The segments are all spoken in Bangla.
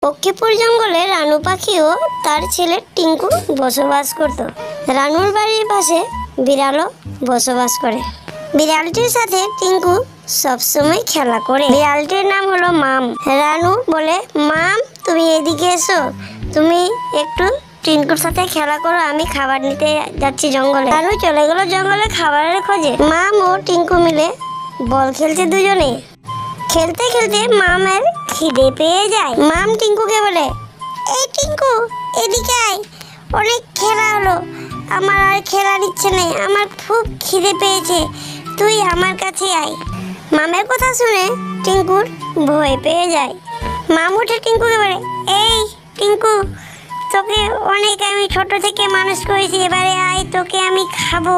পক্ষীপুর জঙ্গলে রানু পাখি ও তার ছেলে টিঙ্কু বসবাস করত। রানুর বাড়ির পাশে বিড়ালও বসবাস করে। বিড়ালটির সাথে টিঙ্কু সবসময় খেলা করে। বিড়ালটির নাম হলো মাম। রানু বলে, মাম তুমি এদিকে এসো, তুমি একটু টিঙ্কুর সাথে খেলা করো, আমি খাবার নিতে যাচ্ছি জঙ্গলে। রানু চলে গেল জঙ্গলে খাবারের খোঁজে। মাম ও টিঙ্কু মিলে বল খেলছে দুজনে। খেলতে খেলতে মামের খিদে পেয়ে যায়। মাম টিঙ্কুকে বলে, এই টিঙ্কু এদিকে আয়, অনেক খেলা হলো, আমার আর খেলা নিচ্ছে না, আমার খুব খিদে পেয়েছে, তুই আমার কাছে আয়। মামের কথা শুনে টিঙ্কুর ভয় পেয়ে যায়। মাম উঠে টিঙ্কুকে বলে, এই টিঙ্কু, তোকে অনেক আমি ছোট থেকে মানুষ করেছি, এবারে আয়, তোকে আমি খাবো,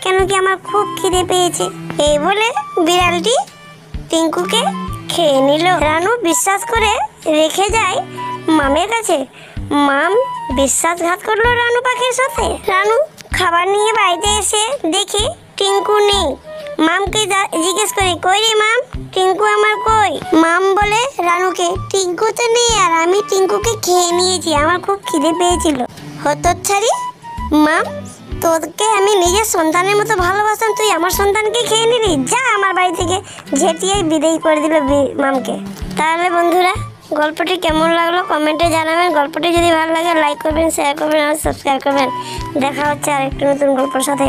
কেন কি আমার খুব খিদে পেয়েছে। এই বলে বিড়ালটি টিঙ্কুকে খেয়ে নিল। রানু বিশ্বাস করে রেখে যায় মামের কাছে। মাম বিশ্বাসঘাত করলো রানু পাখির সাথে। রানু খাবার নিয়ে বাড়িতে এসে দেখে টিঙ্কু নেই। মামকে জিজ্ঞেস করে, কই রে মাম, টিঙ্কু আমার কই? মাম বলে রানুকে, টিঙ্কু তো নেই, আর আমি টিঙ্কুকে খেয়ে নিয়েছি, আমার খুব খিদে পেয়েছিল। হতচ্ছাড়ি মাম, তোকে আমি নিজের সন্তানের মতো ভালোবাসতাম, তুই আমার সন্তানকে খেয়ে নিলি, যা আমার বাড়ি থেকে, ঝেঁটিয়ে বিদায় করে দিল মামকে। তাহলে বন্ধুরা, গল্পটি কেমন লাগলো কমেন্টে জানাবেন। গল্পটি যদি ভালো লাগে লাইক করবেন, শেয়ার করবেন আর সাবস্ক্রাইব করবেন। দেখা হচ্ছে আরেকটি নতুন গল্পের সাথে।